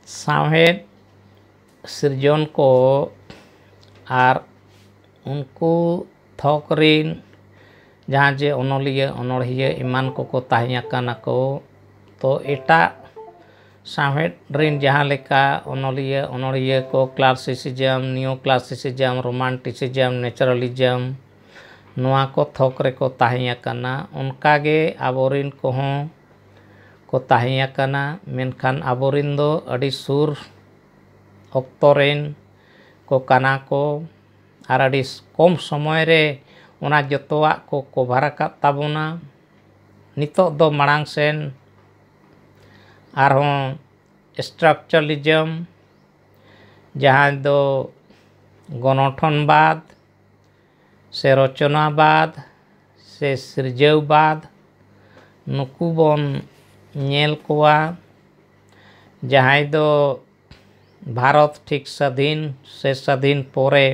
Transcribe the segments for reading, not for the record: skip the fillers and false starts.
सावहेद सिरजन को आर उनको थोक रिन जहाँ जे ओनोलिया ओनोड़िया इमान को ताहिया काना को तो एटा सावहेद रिन जहाँ लेका ओनोलिया ओनोड़िया को classicism neo classicism romanticism naturalism नोआ को थोक रे को ताहिया काना उनका गे आबोरिन कोहों को ताहिया काना मेनखान आबोरिन दो अड़ी सुर ऑक्टोरेन को काना को आर अड़ी कम समय रे उना जतोआ को कभार का ताबुना नितो दो मांग सेन आरहों स्ट्रक्चरलिज्म जहाँ दो गणठनवाद से रचनावाद से सिरजौवाद नुकु बन नेल कोआ जहाँ दो भारत ठीक स्वाधीन से स्वाधीन पोरे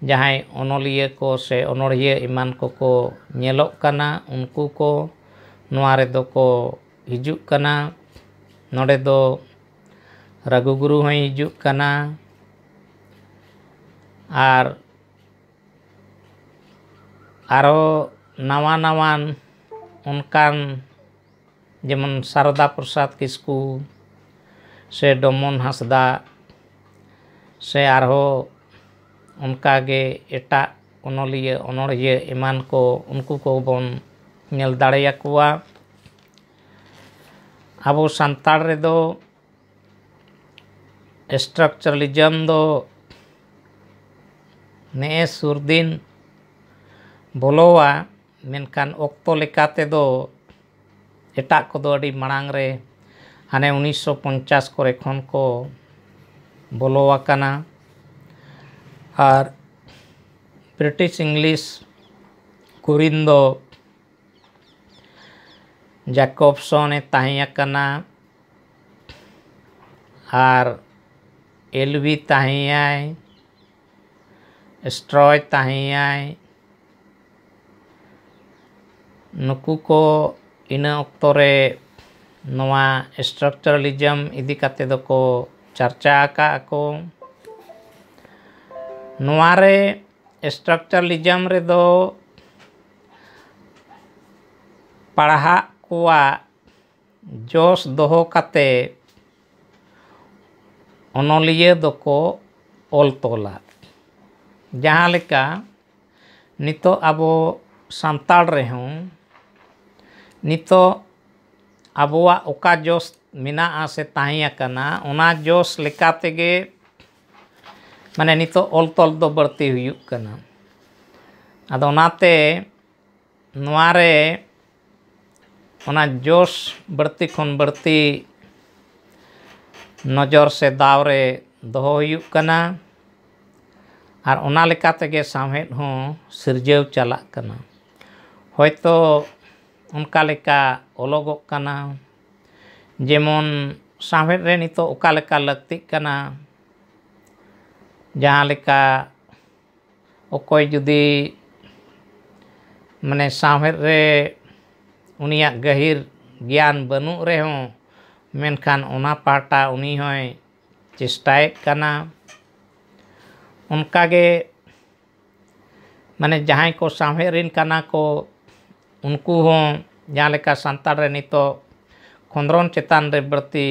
जहाँ ओनोलिया को से ओनोड़िया इमान को नेलोक काना उनको को नोआरे दो को हिजुक काना नोडे दो रघुगुरु हैं हिजुक काना आर आरो नवा नवान उनकान जेमन शारदा प्रसाद किस्कू से डोमन हांसदा से आरहो उनका गे एटा ओनोलिया ओनोड़िया इमान को उनको को बन नेल दाड़ेया कुआ आबो सांताड़ रे दो स्ट्रक्चरलिज्म दो ने सुरदिन बोलोवा मेनखान ऑक्टो लेकाते दो एटा को दो अड़ी मांग रे हाने 1950 को खन को बोलोवा काना और ब्रिटिश इंग्लिश कुरिन दो जैकबसन ताहिया काना और एलवी ताहियाय स्ट्रॉय ताहियाय नुकु को इना अक्तरे नवा स्ट्रक्चरलिज्म इदी काते दो को चर्चा का को नवारे स्ट्रक्चरलिज्म रे दो पढ़ा कुआ जोश दोहो काते ओनोलिया दो को ओल तोला जहाँ लेका नितो आबो सांताड़ रे हूँ नितो आबोआ ओका जोश मिना आसे ताहिया काना उना जोश लेकाते गे माने नितो ओल तोल दो बढ़ती हुयुक काना आदो नाते नवारे उना जोश बढ़ती खन बढ़ती नजर से दावरे दोहो हुयुक काना और उना लेकाते गे सावहेद हों सिरजव चलाक काना होयतो उनका लेका ओलोगोक काना जेमन सावहेद रे नितो ओका लेका लगतिक काना जहाँ लेका ओकोय जुदी माने सावहेद रे उनिया गहिर ज्ञान बनु रे हों मेनखान उना पाटा उनी होय चेष्टायेद काना उनका गे माने जहाँ को सावहेद रिन काना को उनको हों जहाँ लेका सांताड़ रे नितो खोंद्रोन चेतान रे बढ़ती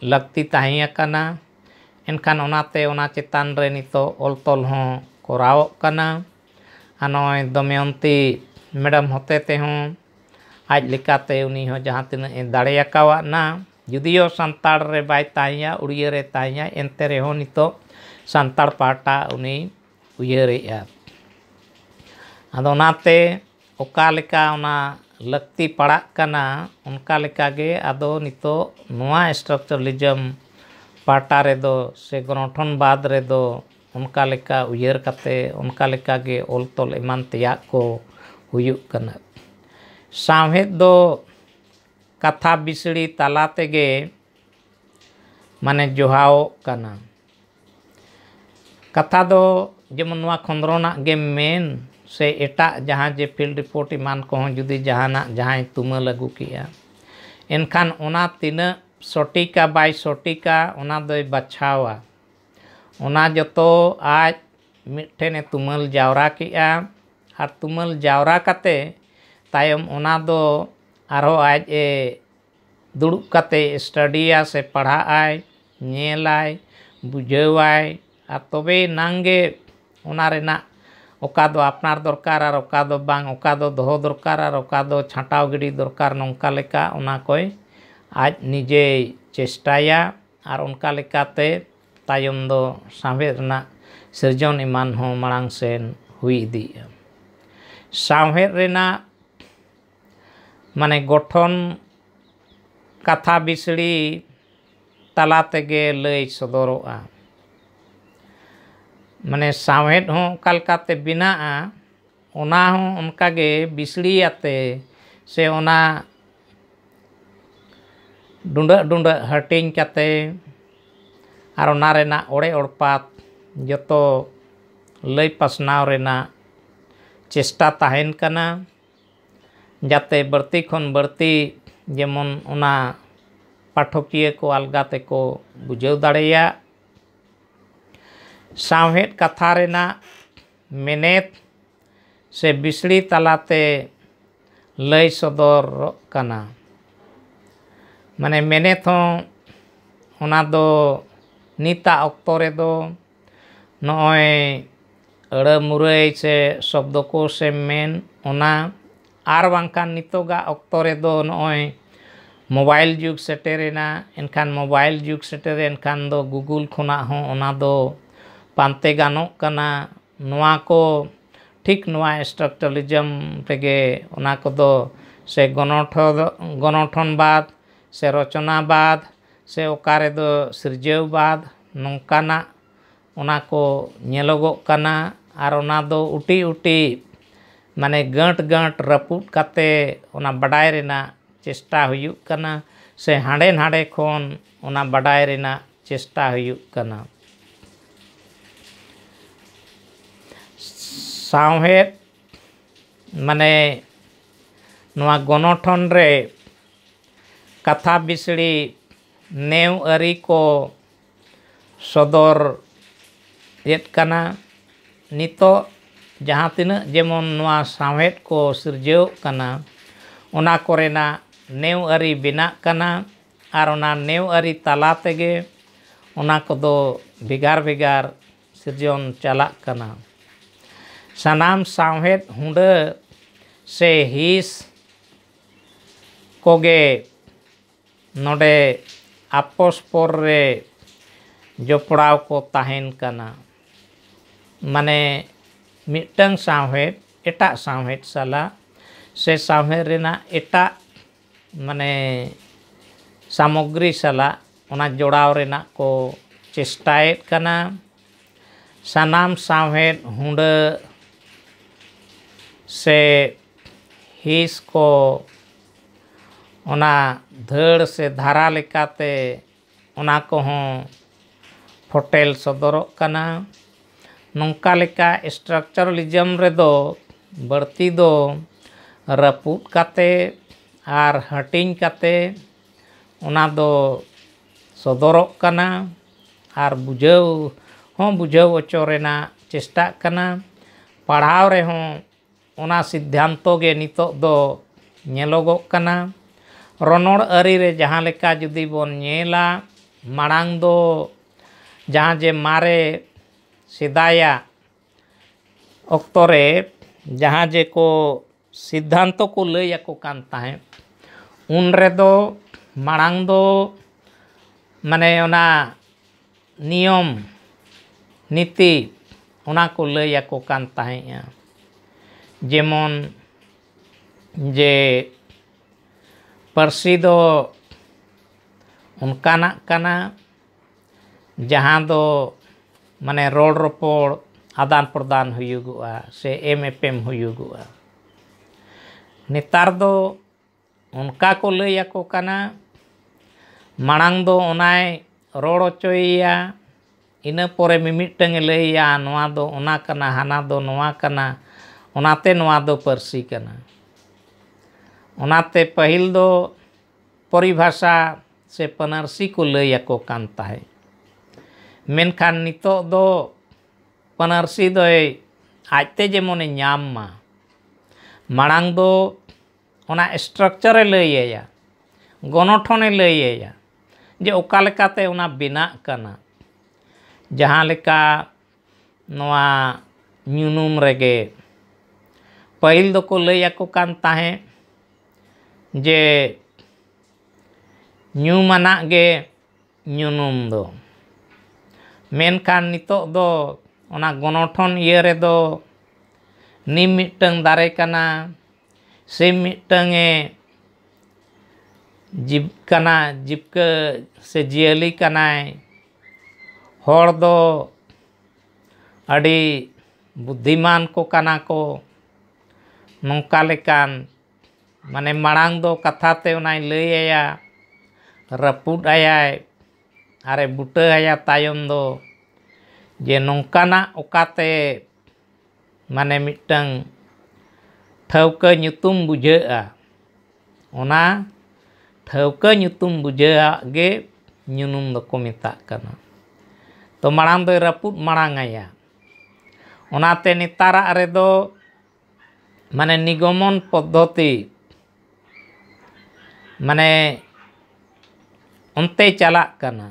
लगती ताहिया काना एनखान उनाते उना चेतान रे नितो ओल तोल हों कोरावोक काना आनोय दमयंती मैडम होते ते हों आज लेकाते उनी हो जहाँ तिना दाड़ेया कावा ना जुदियो सांताड़ रे बाय ताहिया उड़िया रे ताहिया एनते रे हो नितो सांताड़ पाटा उनी उयहरेया आदो नाते ओका लेका उना लगती पड़ा काना उनका लेका गे आदो नितो नोआ स्ट्रक्चरलिज्म पाटा रे दो से गणठनवाद रे दो उनका लेका उयहर काते उनका लेका गे ओल तोल एमान तेयाग को हुयुक काना सावहेद दो कथा बिसड़ी ताला तेगे माने जोहाओ काना कथा दो जेमन नोआ खोंद्रोना गे मेन से एटा जहाँ जे फील्ड रिपोर्ट ईमान को जुदी जहाना जहाँ तुमा लगू किया एनखान ओना तीना ᱥᱚᱴᱤᱠᱟ ᱵᱟᱭ ᱥᱚᱴᱤᱠᱟ ᱚᱱᱟ ᱫᱚᱭ ᱵᱟᱪᱷᱟᱣᱟ, ᱚᱱᱟ ᱡᱚᱛᱚ ᱟᱡ ᱢᱤᱫᱴᱷᱮᱱᱮ ᱛᱩᱢᱟᱹᱞ ᱡᱟᱣᱨᱟ ᱠᱮᱜᱼᱟ ᱟᱨ ᱛᱩᱢᱟᱹᱞ ᱡᱟᱣᱨᱟ ᱠᱟᱛᱮ ᱛᱟᱭᱚᱢ ᱚᱱᱟ ᱫᱚ ᱟᱨᱦᱚᱸ ᱟᱡ ᱫᱩᱲᱩᱵ ᱠᱟᱛᱮ ᱥᱴᱟᱰᱤᱭᱟ ᱥᱮ ᱯᱟᱲᱦᱟᱜᱼᱟᱭ, ᱧᱮᱞᱟᱭ, ᱵᱩᱡᱷᱟᱹᱣᱟᱭ ᱟᱨ ᱛᱚᱵᱮ ᱱᱟᱝ ᱜᱮ ᱚᱱᱟ ᱨᱮᱱᱟᱜ ᱚᱠᱟ ᱫᱚ ᱟᱯᱱᱟᱨ ᱫᱚᱨᱠᱟর ᱟᱨ ᱚᱠᱟ ᱫᱚ ᱵᱟᱝ, ᱚᱠᱟ ᱫᱚ ᱫᱚᱦᱚ ᱫᱚᱨᱠᱟর ᱟᱨ ᱚᱠᱟ ᱫᱚ ᱪᱷᱟᱴᱟᱣ ᱜᱤᱰᱤ ᱫᱚᱨᱠᱟর, ᱱᱚᱝᱠᱟ ᱞᱮᱠᱟ ᱚᱱᱟ ᱠᱚᱭ ᱟᱡ ᱱᱤᱡᱮᱭ ᱪᱮᱥᱴᱟᱭᱟ ᱟᱨ ᱚᱱᱠᱟ ᱞᱮᱠᱟᱛᱮ ᱛᱟᱭᱚᱢ ᱫᱚ ᱥᱟᱶᱦᱮᱫ ᱨᱮᱱᱟᱜ ᱥᱤᱨᱡᱚᱱ ᱮᱢᱟᱱ ᱦᱚᱸ ᱢᱟᱲᱟᱝ ᱥᱮᱱ ᱦᱩᱭ ᱤᱫᱤᱜᱼᱟ᱾ ᱥᱟᱶᱦᱮᱫ ᱨᱮᱱᱟᱜ ᱢᱟᱱᱮ ᱜᱚᱴᱷᱚᱱ ᱠᱟᱛᱷᱟ ᱵᱤᱥᱲᱤ ᱛᱟᱞᱟ ᱛᱮᱜᱮ ᱞᱟᱹᱭ ᱥᱚᱫᱚᱨᱚᱜᱼᱟ᱾ ᱢᱟᱱᱮ ᱥᱟᱶᱦᱮᱫ ᱦᱚᱸ ᱚᱠᱟ ᱞᱮᱠᱟᱛᱮ ᱵᱮᱱᱟᱜᱼᱟ ᱚᱱᱟ ᱦᱚᱸ ᱚᱱᱠᱟᱜᱮ ᱵᱤᱥᱲᱤᱭᱟᱛᱮ ᱥᱮ ᱚᱱᱟ ᱰᱩᱸᱰᱟᱹᱜ ᱦᱟᱹᱴᱤᱧ ᱠᱟᱛᱮ ᱟᱨ ᱚᱱᱟ ᱨᱮᱱᱟᱜ ᱚᱲᱮ ᱚᱲᱯᱟᱛ ᱡᱚᱛᱚ ᱞᱟᱹᱭ ᱯᱟᱥᱱᱟᱣ ᱨᱮᱱᱟᱜ ᱪᱮᱥᱴᱟ ᱛᱟᱦᱮᱱ ᱠᱟᱱᱟ, ᱡᱟᱛᱮ ᱵᱟᱹᱲᱛᱤ ᱠᱷᱚᱱ ᱵᱟᱹᱲᱛᱤ ᱡᱮᱢᱚᱱ ᱚᱱᱟ ᱯᱟᱴᱷᱚᱠᱤᱭᱟᱹ ᱠᱚ ᱟᱞᱜᱟ ᱛᱮᱠᱚ ᱵᱩᱡᱷᱟᱹᱣ ᱫᱟᱲᱮᱭᱟᱜ᱾ ᱥᱟᱶᱦᱮᱫ ᱠᱟᱛᱷᱟ ᱨᱮᱱᱟᱜ ᱢᱮᱱᱮᱫ ᱥᱮ ᱵᱤᱥᱲᱤ ᱛᱟᱞᱟᱛᱮ ᱞᱟᱹᱭ ᱥᱚᱫᱚᱨᱚᱜ ᱠᱟᱱᱟ᱾ ᱢᱟᱱᱮ ᱢᱮᱱᱮᱫ ᱦᱚᱸ ᱚᱱᱟ ᱫᱚ ᱱᱤᱛᱟᱜ ᱚᱠᱛᱚ ᱨᱮᱫᱚ ᱱᱚᱜᱼᱚᱭ ᱟᱹᱲᱟᱹ ᱢᱩᱨᱟᱹᱭ ᱥᱮ ᱥᱚᱵᱫᱚ ᱠᱳᱥᱮᱢ ᱢᱮᱱ ᱚᱱᱟ, ᱟᱨ ᱵᱟᱝᱠᱷᱟᱱ ᱱᱤᱛᱚᱜᱟᱜ ᱚᱠᱛᱚ ᱨᱮᱫᱚ ᱱᱚᱜᱼᱚᱭ ᱢᱳᱵᱟᱭᱤᱞ ᱡᱩᱜᱽ ᱥᱮᱴᱮᱨᱮᱱᱟ, ᱮᱱᱠᱷᱟᱱ ᱢᱳᱵᱟᱭᱤᱞ ᱡᱩᱜᱽ ᱥᱮᱴᱮᱨᱮᱱ ᱠᱷᱟᱱ ᱫᱚ ᱜᱩᱜᱩᱞ ᱠᱷᱚᱱᱟᱜ ᱦᱚᱸ ᱚᱱᱟ ᱫᱚ ᱯᱟᱱᱛᱮ ᱜᱟᱱᱚᱜ ᱠᱟᱱᱟ᱾ ᱱᱚᱣᱟ ᱠᱚ ᱴᱷᱤᱠ ᱱᱚᱣᱟ ᱥᱴᱨᱟᱠᱪᱟᱨᱟᱞᱤᱡᱚᱢ ᱨᱮᱜᱮ ᱚᱱᱟ ᱠᱚᱫᱚ ᱥᱮ ᱜᱚᱱᱚᱴᱷᱚᱱᱵᱟᱫ ᱥᱮ ᱨᱚᱪᱚᱱᱟᱵᱟᱫ ᱥᱮ ᱚᱠᱟ ᱨᱮᱫᱚ ᱥᱤᱨᱡᱟᱹᱣᱵᱟᱫ ᱱᱚᱝᱠᱟᱱᱟᱜ ᱚᱱᱟ ᱠᱚ ᱧᱮᱞᱚᱜᱚᱜ ᱠᱟᱱᱟ᱾ ᱟᱨ ᱚᱱᱟ ᱫᱚ ᱩᱴᱤ ᱩᱴᱤ ᱢᱟᱱᱮ ᱜᱟᱹᱴ ᱨᱟᱹᱯᱩᱫ ᱠᱟᱛᱮ ᱚᱱᱟ ᱵᱟᱰᱟᱭ ᱨᱮᱱᱟᱜ ᱪᱮᱥᱴᱟ ᱦᱩᱭᱩᱜ ᱠᱟᱱᱟ ᱥᱮ ᱦᱟᱸᱰᱮ ᱱᱟᱰᱮ ᱠᱷᱚᱱ ᱚᱱᱟ ᱵᱟᱰᱟᱭ ᱨᱮᱱᱟᱜ ᱪᱮᱥᱴᱟ ᱦᱩᱭᱩᱜ ᱠᱟᱱᱟ᱾ ᱥᱟᱶᱦᱮᱫ ᱢᱟᱱᱮ ᱱᱚᱣᱟ ᱜᱚᱱᱚᱴᱷᱚᱱ ᱨᱮ ᱠᱟᱛᱷᱟ ᱵᱤᱥᱲᱤ ᱱᱮᱣ ᱟᱹᱨᱤ ᱠᱚ ᱥᱚᱫᱚᱨ ᱮᱫ ᱠᱟᱱᱟ᱾ ᱱᱤᱛᱚᱜ ᱡᱟᱦᱟᱸ ᱛᱤᱱᱟᱹᱜ ᱡᱮᱢᱚᱱ ᱱᱚᱣᱟ ᱥᱟᱶᱦᱮᱫ ᱠᱚ ᱥᱤᱨᱡᱟᱹᱣᱚᱜ ᱠᱟᱱᱟ ᱚᱱᱟ ᱠᱚᱨᱮᱱᱟᱜ ᱱᱮᱣ ᱟᱹᱨᱤ ᱵᱮᱱᱟᱜ ᱠᱟᱱᱟ ᱟᱨ ᱚᱱᱟ ᱱᱮᱣ ᱟᱹᱨᱤ ᱛᱟᱞᱟ ᱛᱮᱜᱮ ᱚᱱᱟ ᱠᱚᱫᱚ ᱵᱷᱮᱜᱟᱨ ᱥᱤᱨᱡᱚᱱ ᱪᱟᱞᱟᱜ ᱠᱟᱱᱟ᱾ ᱥᱟᱱᱟᱢ ᱥᱟᱶᱦᱮᱫ ᱦᱩᱸᱰᱟᱹ ᱥᱮ ᱦᱤᱸᱥ ᱠᱚᱜᱮ ᱱᱚᱰᱮ ᱟᱯᱚᱥᱯᱚᱨ ᱨᱮ ᱡᱚᱯᱲᱟᱣ ᱠᱚ ᱛᱟᱦᱮᱱ ᱠᱟᱱᱟ᱾ ᱢᱟᱱᱮ ᱢᱤᱫᱴᱟᱝ ᱥᱟᱶᱦᱮᱫ ᱮᱴᱟᱜ ᱥᱟᱶᱦᱮᱫ ᱥᱟᱞᱟᱜ ᱥᱮ ᱥᱟᱶᱦᱮᱫ ᱨᱮᱱᱟᱜ ᱮᱴᱟᱜ ᱢᱟᱱᱮ ᱥᱟᱢᱚᱜᱨᱤ ᱥᱟᱞᱟᱜ ᱚᱱᱟ ᱡᱚᱲᱟᱣ ᱨᱮᱱᱟᱜ ᱠᱚ ᱪᱮᱥᱴᱟᱭᱮᱫ ᱠᱟᱱᱟ᱾ ᱥᱟᱱᱟᱢ ᱥᱟᱶᱦᱮᱫ ᱦᱩᱸᱰᱟᱹ ᱥᱮ ᱦᱤᱸᱥ ᱠᱚ ᱚᱱᱟ ᱫᱷᱟᱹᱲ ᱥᱮ ᱫᱷᱟᱨᱟ ᱞᱮᱠᱟᱛᱮ ᱚᱱᱟ ᱠᱚᱦᱚᱸ ᱯᱷᱚᱴᱮᱞ ᱥᱚᱫᱚᱨᱚᱜ ᱠᱟᱱᱟ᱾ ᱱᱚᱝᱠᱟ ᱞᱮᱠᱟ ᱥᱴᱨᱟᱠᱪᱟᱨᱟᱞᱤᱡᱚᱢ ᱨᱮᱫᱚ ᱵᱟᱹᱲᱛᱤ ᱫᱚ ᱨᱟᱹᱯᱩᱫ ᱠᱟᱛᱮ ᱟᱨ ᱦᱟᱹᱴᱤᱧ ᱠᱟᱛᱮ ᱚᱱᱟ ᱫᱚ ᱥᱚᱫᱚᱨᱚᱜ ᱠᱟᱱᱟ ᱟᱨ ᱵᱩᱡᱷᱟᱹᱣ ᱦᱚᱪᱚ ᱨᱮᱱᱟᱜ ᱪᱮᱥᱴᱟᱜ ᱠᱟᱱᱟ᱾ ᱯᱟᱲᱦᱟᱣ ᱨᱮᱦᱚᱸ ᱚᱱᱟ ᱥᱤᱫᱽᱫᱷᱟᱱᱛᱚ ᱜᱮ ᱱᱤᱛᱚᱜ ᱫᱚ ᱧᱮᱞᱚᱜᱚᱜ ᱠᱟᱱᱟ᱾ ᱨᱚᱱᱚᱲ ᱟᱹᱨᱤ ᱨᱮ ᱡᱟᱦᱟᱸ ᱞᱮᱠᱟ ᱡᱩᱫᱤ ᱵᱚᱱ ᱧᱮᱞᱟ ᱢᱟᱲᱟᱝ ᱫᱚ ᱡᱟᱦᱟᱸ ᱡᱮ ᱢᱟᱨᱮ ᱥᱮᱫᱟᱭᱟᱜ ᱚᱠᱛᱚ ᱨᱮ ᱡᱟᱦᱟᱸ ᱡᱮ ᱠᱚ ᱥᱤᱫᱽᱫᱷᱟᱱᱛᱚ ᱠᱚ ᱞᱟᱹᱭ ᱟᱠᱚ ᱠᱟᱱ ᱛᱟᱦᱮᱸᱫ ᱩᱱ ᱨᱮᱫᱚ ᱢᱟᱲᱟᱝ ᱫᱚ ᱢᱟᱱᱮ ᱚᱱᱟ ᱱᱤᱭᱚᱢ ᱱᱤᱛᱤ ᱚᱱᱟ ᱠᱚ ᱞᱟᱹᱭ ᱟᱠᱚ ᱠᱟᱱ ᱛᱟᱦᱮᱸᱫᱼᱟ᱾ ᱡᱮᱢᱚᱱ ᱡᱮ ᱯᱟᱹᱨᱥᱤ ᱫᱚ ᱚᱱᱠᱟᱱᱟᱜ ᱠᱟᱱᱟ ᱡᱟᱦᱟᱸ ᱫᱚ ᱢᱟᱱᱮ ᱨᱚᱲ ᱨᱚᱯᱚᱲ ᱟᱫᱟᱱ ᱯᱨᱚᱫᱟᱱ ᱦᱩᱭᱩᱜᱚᱜᱼᱟ ᱥᱮ ᱮᱯᱮᱢ ᱦᱩᱭᱩᱜᱚᱜᱼᱟ᱾ ᱱᱮᱛᱟᱨ ᱫᱚ ᱚᱱᱠᱟ ᱠᱚ ᱞᱟᱹᱭ ᱟᱠᱚ ᱠᱟᱱᱟ ᱢᱟᱲᱟᱝ ᱫᱚ ᱚᱱᱟᱭ ᱨᱚᱲ ᱦᱚᱪᱚᱭᱮᱭᱟ, ᱤᱱᱟᱹ ᱯᱚᱨᱮ ᱢᱤᱢᱤᱫᱴᱟᱝᱮ ᱞᱟᱹᱭᱟ ᱱᱚᱣᱟ ᱫᱚ ᱚᱱᱟ ᱠᱟᱱᱟ, ᱦᱟᱱᱟ ᱫᱚ ᱱᱚᱣᱟ ᱠᱟᱱᱟ, ᱚᱱᱟᱛᱮ ᱱᱚᱣᱟ ᱫᱚ ᱯᱟᱹᱨᱥᱤ ᱠᱟᱱᱟ᱾ ᱚᱱᱟᱛᱮ ᱯᱟᱹᱦᱤᱞ ᱫᱚ ᱯᱚᱨᱤᱵᱷᱟᱥᱟ से पनारसी को लैयाको कान ताहे मेनखान नितो दो पनारसी दोय आजते जेमोने ᱧᱟᱢ मा माड़ांग दो ओना स्ट्रक्चर लैया गणठने लैया जे ओका लेकाते ओना बेनाग काना जहाँ लेका नोआ ᱧᱩᱱᱩᱢ रेगे पहिल दो को लैयाको कान ताहे जे ᱧᱩᱢᱟᱱᱟᱜ गे ᱧᱩᱱᱩᱢ दो मेनखान नितो दो ओना गणठन इया रे दो नीम मिटंग दारे काना से मिटंगे जीवका से जियली कानाय हर दो अड़ी बुद्धिमान को काना को नोंका लेकान माने माड़ांग दो कथाते ओनाय लैया रपुट आयाय आरे बुटा आया तायम दो जे नोंकाना ओकाते माने मिटंग ठौका ᱧᱩᱛᱩᱢ बुझा'a ओना ठौका ᱧᱩᱛᱩᱢ बुझा'a गे ᱧᱩᱱᱩᱢ दो को मेताग काना तो माड़ांग दो रपुट माड़ांग आया ओनाते नेताराग रेदो माने निगमन पद्धति माने उनते चलाक काना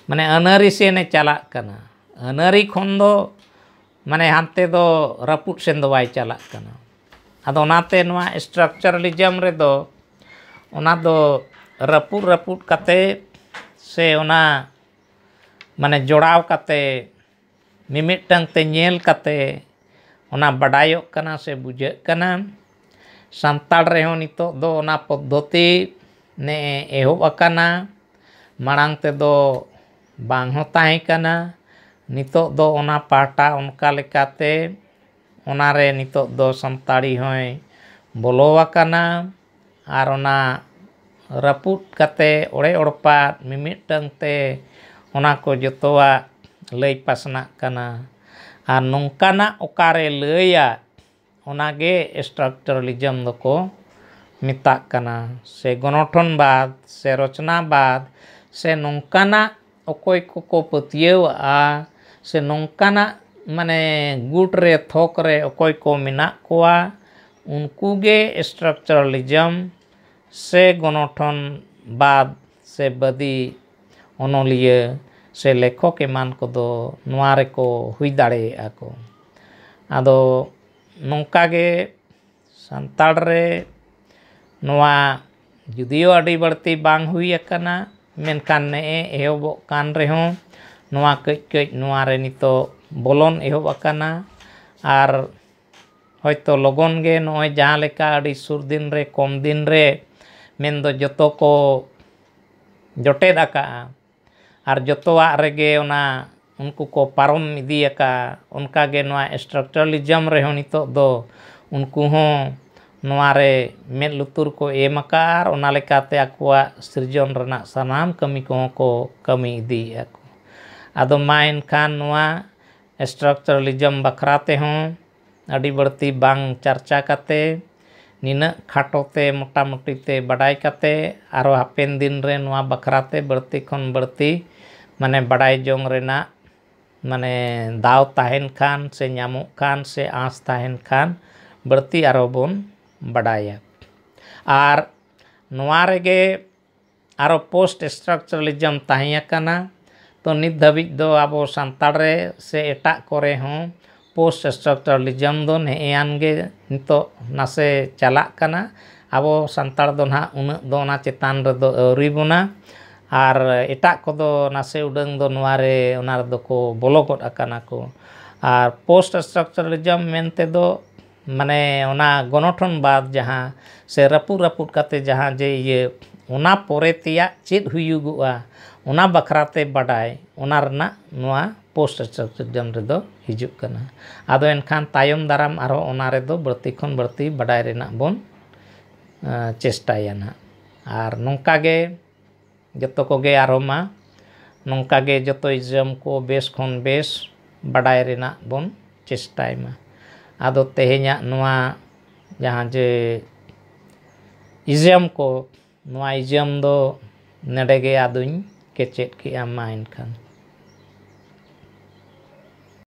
माने अनारी सेने चलाक काना अनारी खन दो माने हानते दो रपुट सेन दो बाय चलाक काना आदो ओनाते नोआ स्ट्रक्चरलिज्म रे दो ओना दो रपुट रपुट काते से ओना माने जोड़ाव काते मिमिटंग ते ñेल काते ओना बडायोक काना से बुझाक काना सान्ताड़ रेहों नितो दो ओना पद्धति ने एहोब अकाना माड़ांग ते दो बांग हो ताहे काना नितो दो ओना पाटा उनका लेकाते ओना रे नितो दो सान्ताड़ी होय बोलो अकाना आर ओना रपुट काते ओड़े ओड़पा मिमिटंग ते ओना को जतोवा लई पासना काना आर नोंकाना ओकारे लैया ओनागे स्ट्रक्चरलिज्म दो को मेताग काना से गणठनवाद से रचनावाद से नोंकाना ओकोय को पतियेवआ से नोंकाना माने गुट रे थोक रे ओकोय को मेना कोआ उनकुगे स्ट्रक्चरलिज्म से गणठनवाद से बदी ओनोलिया से लेखक एमान को दो नोआ रे को हुई दाड़ेया को आदो नोंकागे सान्ताड़ रे नोआ जुदियो अड़ी बढ़ती बांग हुई अकाना मेनखान ने एहोबो कान रेहों नोआ कई कई नोआ रे नितो बोलोन एहोब अकाना आर होयतो लगन गे नोय जहाँ लेका अड़ी सुर दिन रे कम दिन रे मेन दो जतो को जोटेद अका आर जतोवा रेगे ओना उनको को पारम इदी अका उनका गे नोआ स्ट्रक्चरलिज्म रेहों नितो दो उनको हों नोआरे मेद लुतुर को एम आकार ओना लेकाते आकुआ सृजन रना सानाम कमी को कमी इदी आको आदो मा एनखान नोआ स्ट्रक्चरलिज्म बखराते हों अड़ी बढ़ती बांग चर्चा काते निना खाटोते मोटा मोटीते बड़ाई काते आरो हापेन दिन रे नोआ बखराते बढ़ती खन बढ़ती माने बड़ाई जोंग रेना माने दाव ताहेन खान से ᱧᱟᱢᱚᱜ खान से आस ताहेन खान बढ़ती आरो बोन बड़ाया आर नोआ रेगे आरो पोस्ट स्ट्रक्चरलिज्म ताहिया काना तो नित धाबिज दो आबो सान्ताड़ रे से एटा करे हों पोस्ट स्ट्रक्चरलिज्म दो नेआन गे नितो नासे चलाक काना आबो सान्ताड़ दो ना उना दो ना चेतान रे दो अवरी बोना आर एटा को दो नासे उडंग दो नोआ रे ओना रे दो को बोलो गड अकाना को आर पोस्ट स्ट्रक्चरलिज्म मेनते दो माने ओना गणठनवाद जहाँ से रपुट रपुट काते जहाँ जे ये ओना पोरे तिया चेद हुयुगुआ ओना बखराते बडाय ओना रना नोआ पोस्ट स्ट्रक्चरलिज्म रे दो हिजुग कना आदो एनखान तायम दाराम आरो ओना रे दो बढ़ती खन बढ़ती बडाय रेना बोन चेष्टाया ना आर नोंका गे जतो को गे आरो मा नोंका गे जतो इज्म को बेस खन बेस बडाय रेना बोन चेष्टाय मा आदो तेहेña नोआ जहाँ जे इज्म को नोआ इज्म दो नडेगे आदुኝ केचेत के मा इनखान।